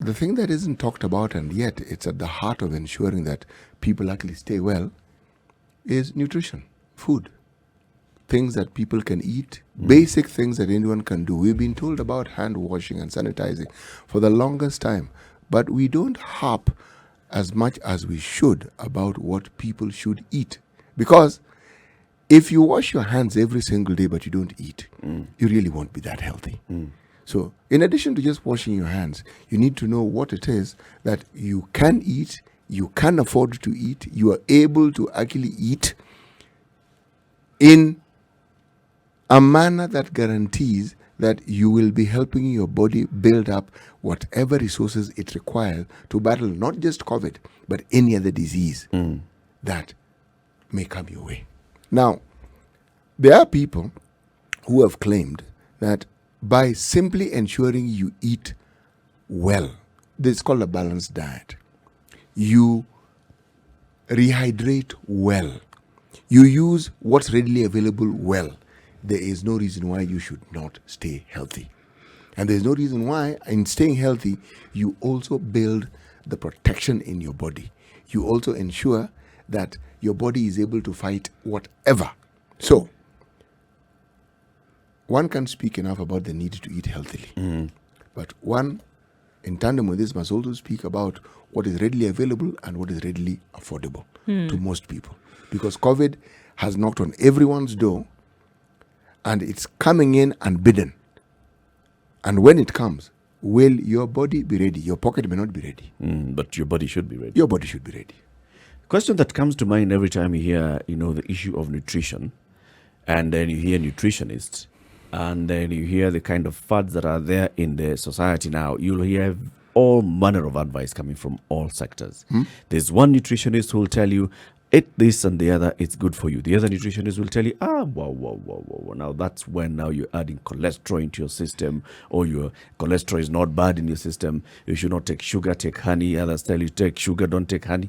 the thing that isn't talked about, and yet it's at the heart of ensuring that people actually stay well, is nutrition, food. Things that people can eat, basic things that anyone can do. We've been told about hand washing and sanitizing for the longest time, but we don't harp as much as we should about what people should eat. Because if you wash your hands every single day but you don't eat, you really won't be that healthy. So in addition to just washing your hands, you need to know what it is that you can eat, you can afford to eat, you are able to actually eat in a manner that guarantees that you will be helping your body build up whatever resources it requires to battle not just COVID, but any other disease that may come your way. Now, there are people who have claimed that by simply ensuring you eat well, this is called a balanced diet, you rehydrate well, you use what's readily available well, there is no reason why you should not stay healthy. And there's no reason why, in staying healthy, you also build the protection in your body. You also ensure that your body is able to fight whatever. So, one can't speak enough about the need to eat healthily. But one, in tandem with this, must also speak about what is readily available and what is readily affordable to most people. Because COVID has knocked on everyone's door, and it's coming in unbidden. And when it comes, will your body be ready? Your pocket may not be ready. But your body should be ready. Your body should be ready. Question that comes to mind every time you hear, the issue of nutrition, and then you hear nutritionists, and then you hear the kind of fads that are there in the society now. You'll hear all manner of advice coming from all sectors. There's one nutritionist who will tell you, eat this and the other, it's good for you. The other nutritionist will tell you, wow. Now that's when now you're adding cholesterol into your system, or your cholesterol is not bad in your system. You should not take sugar, take honey. Others tell you, take sugar, don't take honey.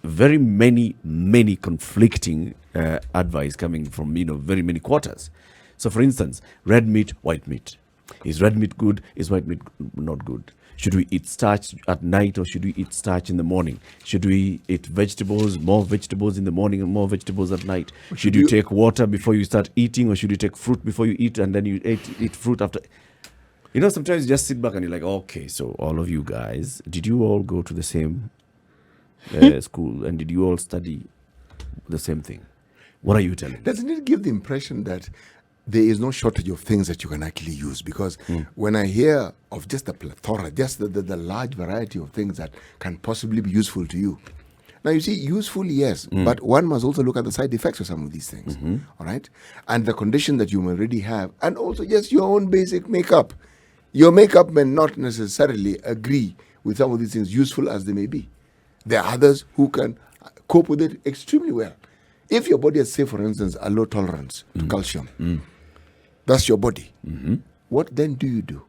Very many conflicting advice coming from, very many quarters. So for instance, red meat, white meat. Is red meat good? Is white meat not good? Should we eat starch at night, or should we eat starch in the morning? Should we eat vegetables, more vegetables in the morning and more vegetables at night? Should you take water before you start eating, or should you take fruit before you eat and then you eat fruit after? Sometimes you just sit back and you're like, okay, so all of you guys, did you all go to the same school, and did you all study the same thing? What are you telling me? Doesn't it give the impression that there is no shortage of things that you can actually use? Because when I hear of just the plethora, just the large variety of things that can possibly be useful to you. Now, you see, useful, yes, but one must also look at the side effects of some of these things, all right? And the condition that you already have, and also just your own basic makeup. Your makeup may not necessarily agree with some of these things, useful as they may be. There are others who can cope with it extremely well. If your body has, say, for instance, a low tolerance to calcium, that's your body. What then do?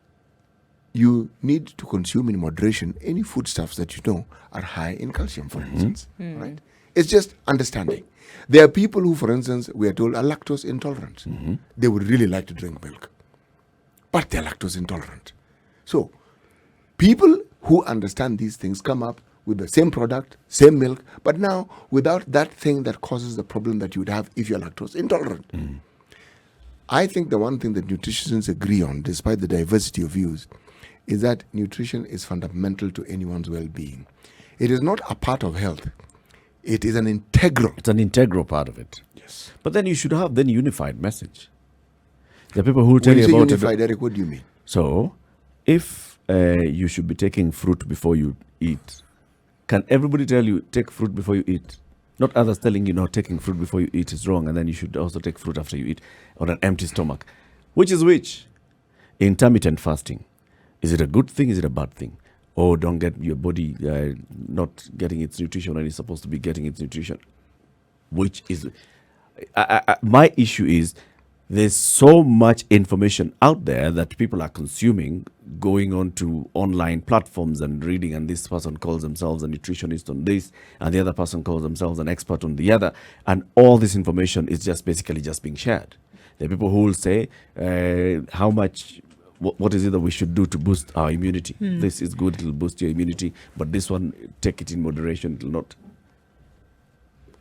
You need to consume in moderation any foodstuffs that you know are high in calcium, for instance. Right? It's just understanding. There are people who, for instance, we are told are lactose intolerant. They would really like to drink milk, but they're lactose intolerant. So, people who understand these things come up with the same product, same milk, but now without that thing that causes the problem that you would have if you're lactose intolerant. I think the one thing that nutritionists agree on, despite the diversity of views, is that nutrition is fundamental to anyone's well-being. It is not a part of health. It is an integral. It's an integral part of it. Yes. But then you should have then unified message. There are people who tell When you say about unified, Eric, what do you mean? So, if you should be taking fruit before you eat, can everybody tell you take fruit before you eat? Not others telling you not taking fruit before you eat is wrong, and then you should also take fruit after you eat on an empty stomach. Which is which? Intermittent fasting. Is it a good thing? Is it a bad thing? Or don't get your body not getting its nutrition when it's supposed to be getting its nutrition? Which is... my issue is there's so much information out there that people are consuming, going on to online platforms and reading, and this person calls themselves a nutritionist on this, and the other person calls themselves an expert on the other, and all this information is just basically just being shared. There are people who will say how much what is it that we should do to boost our immunity? This is good, it'll boost your immunity, but this one, take it in moderation, it'll not.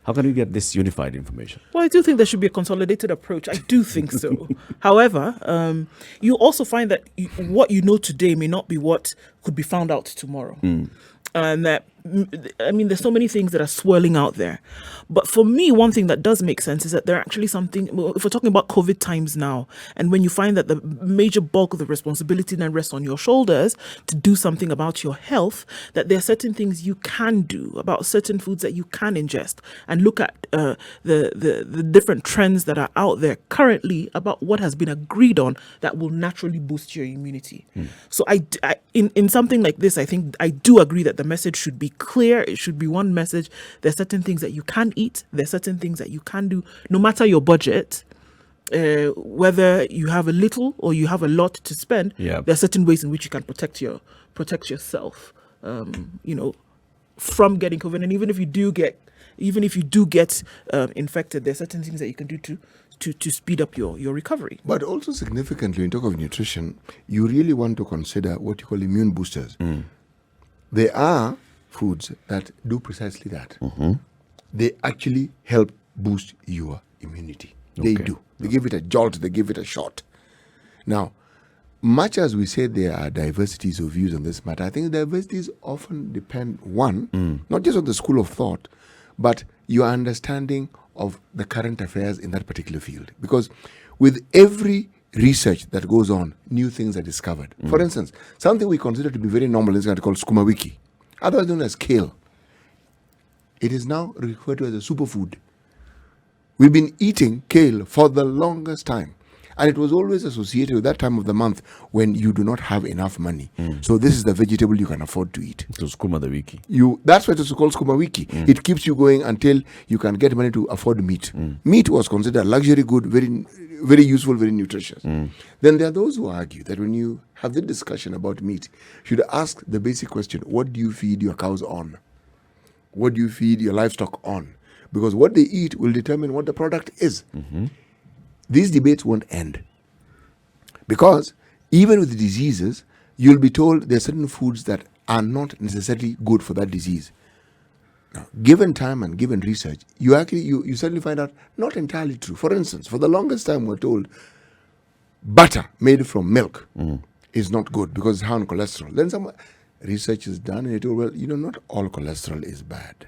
How can we get this unified information? Well, I do think there should be a consolidated approach. I do think so. However, you also find that what you know today may not be what could be found out tomorrow. And that, I mean, there's so many things that are swirling out there. But for me, one thing that does make sense is that there are actually something, if we're talking about COVID times now, and when you find that the major bulk of the responsibility then rests on your shoulders to do something about your health, that there are certain things you can do about certain foods that you can ingest, and look at the different trends that are out there currently about what has been agreed on that will naturally boost your immunity. So in something like this, I think I do agree that the message should be clear. It should be one message. There's certain things that you can eat. There's certain things that you can do, no matter your budget. Whether you have a little or you have a lot to spend, there are certain ways in which you can protect yourself. From getting COVID. And even if you do get infected, there are certain things that you can do to speed up your recovery. But also significantly, when you talk of nutrition, you really want to consider what you call immune boosters. There are foods that do precisely that. They actually help boost your immunity. They do. They give it a jolt. They give it a shot. Now, much as we say there are diversities of views on this matter, I think diversities often depend, not just on the school of thought, but your understanding of the current affairs in that particular field. Because with every research that goes on, new things are discovered. For instance, something we consider to be very normal is called skumawiki, otherwise known as kale. It is now referred to as a superfood. We've been eating kale for the longest time. And it was always associated with that time of the month when you do not have enough money. So this is the vegetable you can afford to eat. So skuma the wiki. That's why it's called skumawiki. It keeps you going until you can get money to afford meat. Meat was considered a luxury good, very, very useful, very nutritious. Then there are those who argue that when you have the discussion about meat, you should ask the basic question: what do you feed your cows on? What do you feed your livestock on? Because what they eat will determine what the product is. These debates won't end. Because even with diseases, you'll be told there are certain foods that are not necessarily good for that disease. Now, given time and given research, you suddenly find out not entirely true. For instance, for the longest time we're told butter made from milk is not good because it's high on cholesterol. Then some research is done and you're told, well, not all cholesterol is bad.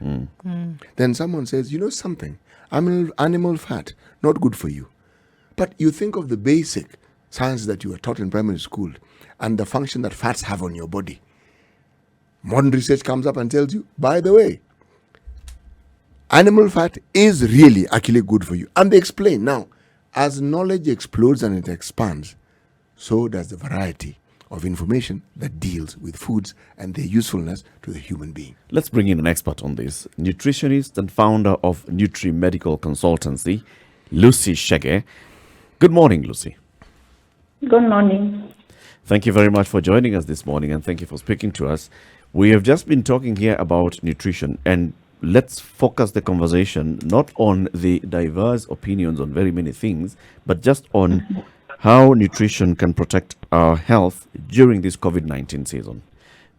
Then someone says, something, animal fat, not good for you. But you think of the basic science that you were taught in primary school and the function that fats have on your body. Modern research comes up and tells you, by the way, animal fat is really actually good for you. And they explain. Now, as knowledge explodes and it expands, so does the variety of information that deals with foods and their usefulness to the human being. Let's bring in an expert on this. Nutritionist and founder of Nutri Medical Consultancy, Lucy Chege. Good morning, Lucy. Good morning. Thank you very much for joining us this morning, and thank you for speaking to us. We have just been talking here about nutrition, and let's focus the conversation not on the diverse opinions on very many things, but just on how nutrition can protect our health during this COVID-19 season.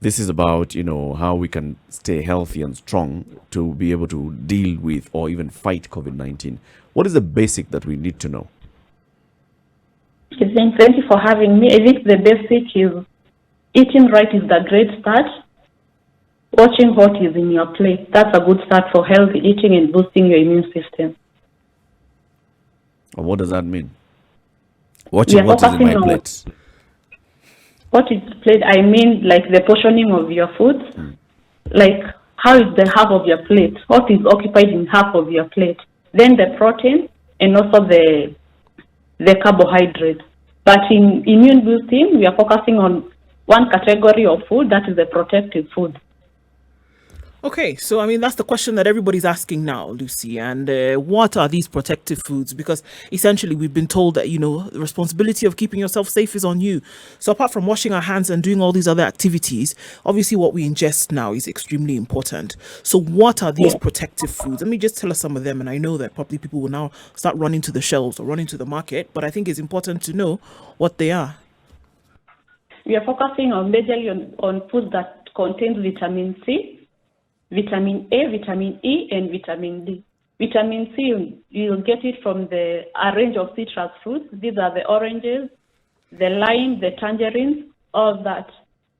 This is about, how we can stay healthy and strong to be able to deal with or even fight COVID-19. What is the basic that we need to know? Thank you for having me. I think the basic is eating right is the great start. Watching what is in your plate. That's a good start for healthy eating and boosting your immune system. And what does that mean? Watching what is in my plate. What is plate? I mean, like the portioning of your food. Like, how is the half of your plate? What is occupied in half of your plate? Then the protein and also the carbohydrates. But in immune boosting, we are focusing on one category of food, that is the protective food. Okay, so that's the question that everybody's asking now, Lucy. And what are these protective foods? Because essentially we've been told that, the responsibility of keeping yourself safe is on you. So apart from washing our hands and doing all these other activities, obviously what we ingest now is extremely important. So what are these protective foods? Let me just tell us some of them. And I know that probably people will now start running to the shelves or running to the market, but I think it's important to know what they are. We are focusing on majorly on foods that contain vitamin C, vitamin A, vitamin E, and vitamin D. Vitamin C, you'll get it from a range of citrus fruits. These are the oranges, the lime, the tangerines, all that.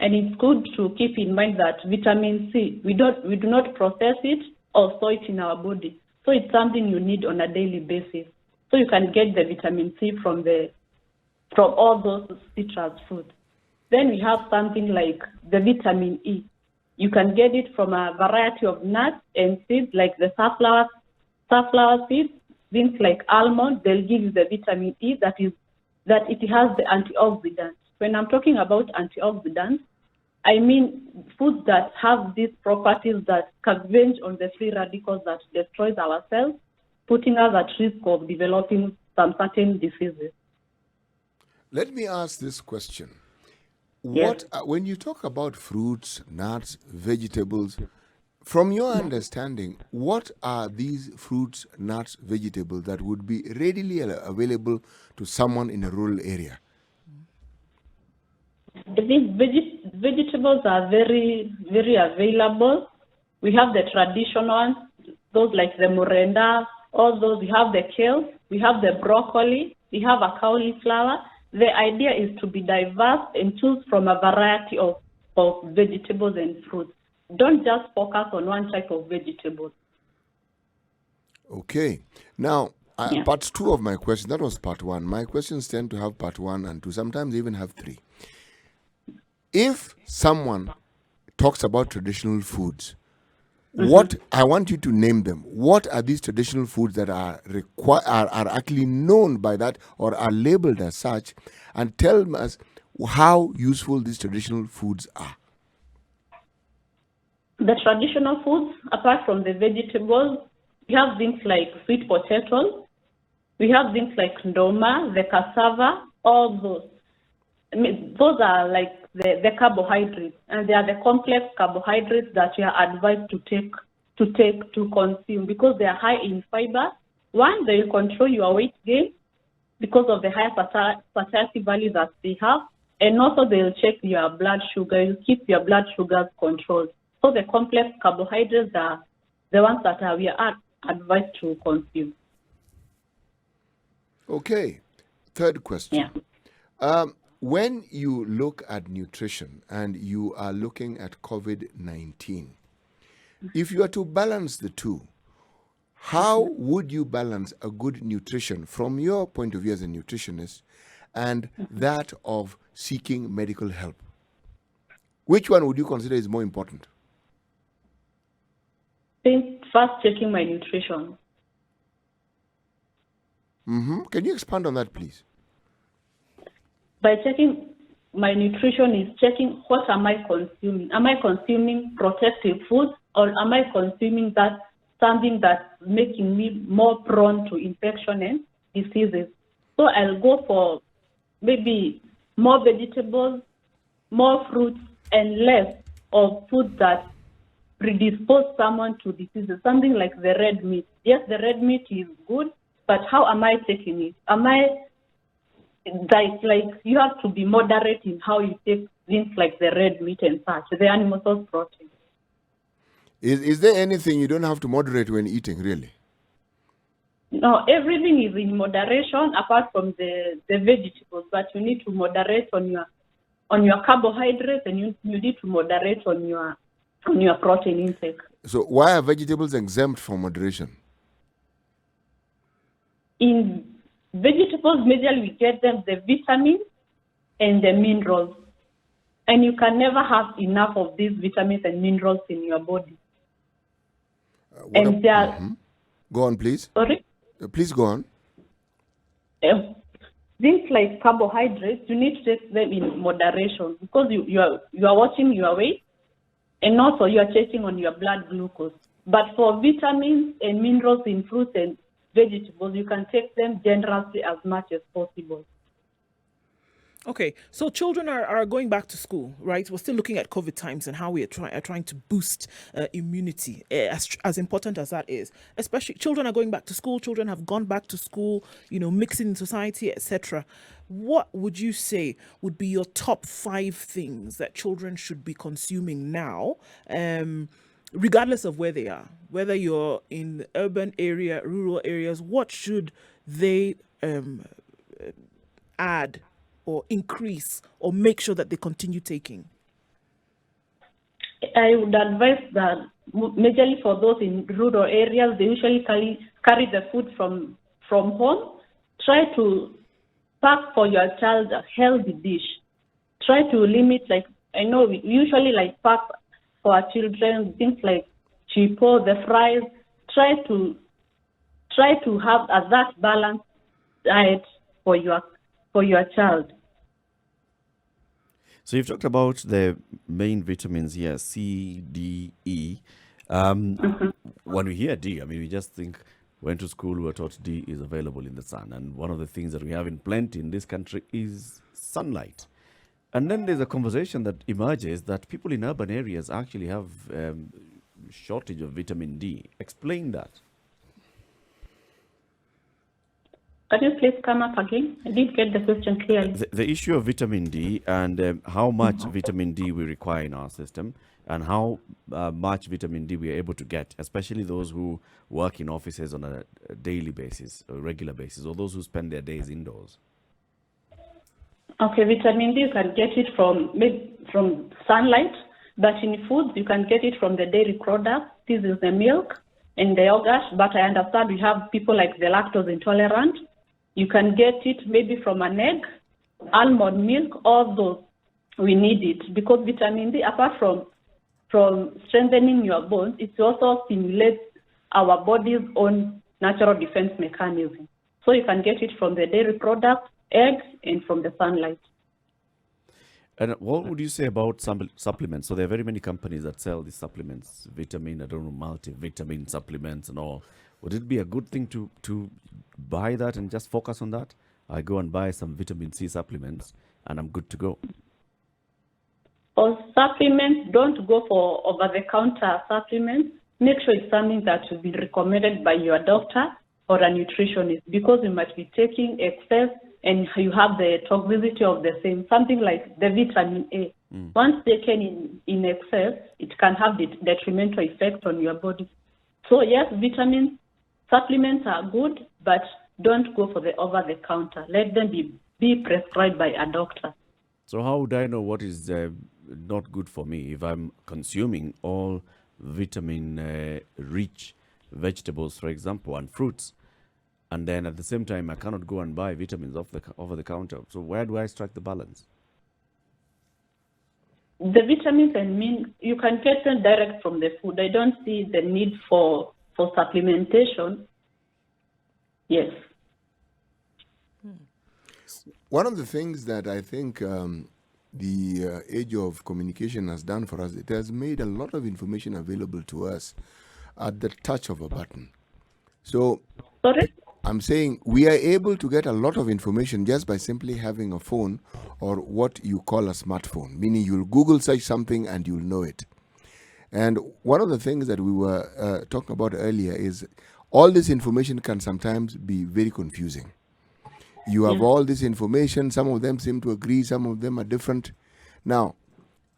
And it's good to keep in mind that vitamin C, we do not process it or store it in our body. So it's something you need on a daily basis. So you can get the vitamin C from all those citrus fruits. Then we have something like the vitamin E. You can get it from a variety of nuts and seeds like the safflower seeds, things like almonds. They'll give you the vitamin E that it has the antioxidants. When I'm talking about antioxidants, I mean foods that have these properties that scavenge on the free radicals that destroys our cells, putting us at risk of developing some certain diseases. Let me ask this question. Yes. When you talk about fruits, nuts, vegetables, from your understanding, what are these fruits, nuts, vegetables that would be readily available to someone in a rural area? These vegetables are very, very available. We have the traditional ones, those like the morinda, all those. We have the kale, we have the broccoli, we have a cauliflower. The idea is to be diverse and choose from a variety of vegetables and fruits. Don't just focus on one type of vegetable. Okay. Now, part 2 of my question, that was part 1. My questions tend to have part 1 and 2, sometimes even have 3. If someone talks about traditional foods, what I want you to name them. What are these traditional foods that are actually known by that or are labeled as such, and tell us how useful these traditional foods are? The traditional foods, apart from the vegetables, we have things like sweet potatoes. We have things like ndoma, the cassava, all those. I mean, those are like the carbohydrates, and they are the complex carbohydrates that we are advised to consume because they are high in fiber. One, they will control your weight gain because of the high satiety value that they have, and also they will check your blood sugar, will keep your blood sugars controlled. So the complex carbohydrates are the ones that we are advised to consume. Okay. Third question. Yeah. When you look at nutrition and you are looking at COVID-19, if you are to balance the two, how would you balance a good nutrition from your point of view as a nutritionist and that of seeking medical help? Which one would you consider is more important? First, checking my nutrition. Can you expand on that, please? By checking my nutrition is checking what am I consuming. Am I consuming protective foods, or am I consuming something that's making me more prone to infection and diseases? So I'll go for maybe more vegetables, more fruits, and less of foods that predispose someone to diseases. Something like the red meat. Yes, the red meat is good, but how am I taking it? Like you have to be moderate in how you take things like the red meat and such, the animal source protein. Is there anything you don't have to moderate when eating, really? No, everything is in moderation apart from the vegetables, but you need to moderate on your carbohydrates, and you need to moderate on your protein intake. So why are vegetables exempt from moderation? In vegetables, majorly we get them the vitamins and the minerals. And you can never have enough of these vitamins and minerals in your body. Go on, please. Sorry? Please go on. Things like carbohydrates, you need to take them in moderation because you are watching your weight, and also you are checking on your blood glucose. But for vitamins and minerals in fruits and vegetables, you can take them generously as much as possible. Okay, so children are going back to school, right? We're still looking at COVID times and how we are trying to boost immunity, as important as that is. Especially children are going back to school, children have gone back to school, mixing in society, etc. What would you say would be your top 5 things that children should be consuming now, regardless of where they are? Whether you're in the urban area, rural areas, what should they add or increase or make sure that they continue taking? I would advise that majorly for those in rural areas, they usually carry the food from home. Try to pack for your child a healthy dish. Try to limit, like, I know we usually like pack for our children things like chipo, the fries. Try to have that balanced diet for your child. So you've talked about the main vitamins here, C, D, E. When we hear D, I mean, we just think went to school, we were taught D is available in the sun. And one of the things that we have in plenty in this country is sunlight. And then there's a conversation that emerges that people in urban areas actually have shortage of vitamin D. Explain that. Can you please come up again? I didn't get the question clearly. The issue of vitamin D and how much vitamin D we require in our system and how much vitamin D we are able to get, especially those who work in offices on a daily basis, or regular basis, or those who spend their days indoors. Okay, vitamin D you can get it from sunlight, but in foods you can get it from the dairy products. This is the milk and the yogurt, but I understand we have people like the lactose intolerant. You can get it maybe from an egg, almond milk, all those. We need it because vitamin D, apart from strengthening your bones, it also stimulates our body's own natural defense mechanism. So you can get it from the dairy products, eggs, and from the sunlight. And what would you say about supplements? So there are very many companies that sell these supplements, vitamin, multivitamin supplements and all. Would it be a good thing to buy that and just focus on that? I go and buy some vitamin C supplements and I'm good to go. For supplements, don't go for over-the-counter supplements. Make sure it's something that will be recommended by your doctor or a nutritionist because you might be taking excess and you have the toxicity of the same. Something like the vitamin A. Once taken in excess, it can have the detrimental effect on your body. So yes, vitamin supplements are good, but don't go for the over-the-counter. Let them be prescribed by a doctor. So how would I know what is not good for me if I'm consuming all vitamin-rich vegetables, for example, and fruits, and then at the same time I cannot go and buy vitamins over the counter? So where do I strike the balance? The vitamins and minerals, you can get them direct from the food. I don't see the need for supplementation. Yes. One of the things that I think the age of communication has done for us, it has made a lot of information available to us at the touch of a button. So Sorry? I'm saying we are able to get a lot of information just by simply having a phone or what you call a smartphone, meaning you'll Google search something and you'll know it. And one of the things that we were talking about earlier is all this information can sometimes be very confusing. You have all this information, some of them seem to agree, some of them are different. Now,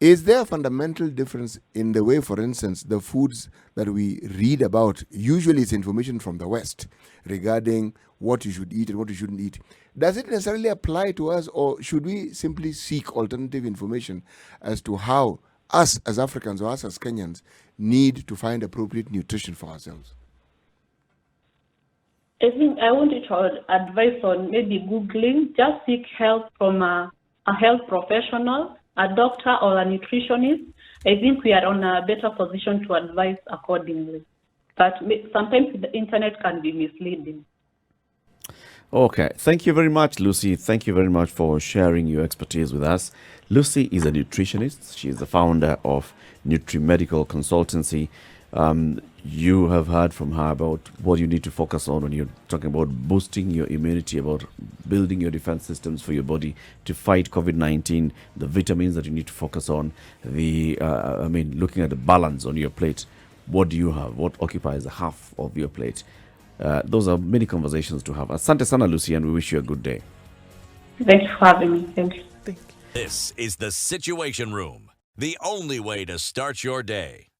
is there a fundamental difference in the way, for instance, the foods that we read about, usually it's information from the West regarding what you should eat and what you shouldn't eat. Does it necessarily apply to us, or should we simply seek alternative information as to how us as Africans or us as Kenyans need to find appropriate nutrition for ourselves? I think I wanted to advise on maybe Googling. Just seek help from a health professional, a doctor or a nutritionist. I think we are on a better position to advise accordingly. But sometimes the internet can be misleading. Okay. Thank you very much, Lucy. Thank you very much for sharing your expertise with us. Lucy is a nutritionist. She is the founder of Nutri Medical Consultancy. You have heard from her about what you need to focus on when you're talking about boosting your immunity, about building your defense systems for your body to fight COVID-19, the vitamins that you need to focus on, looking at the balance on your plate. What do you have? What occupies half of your plate? Those are many conversations to have. Asante sana, Lucy, and we wish you a good day. Thank you for having me. Thank you. Thank you. This is the Situation Room, the only way to start your day.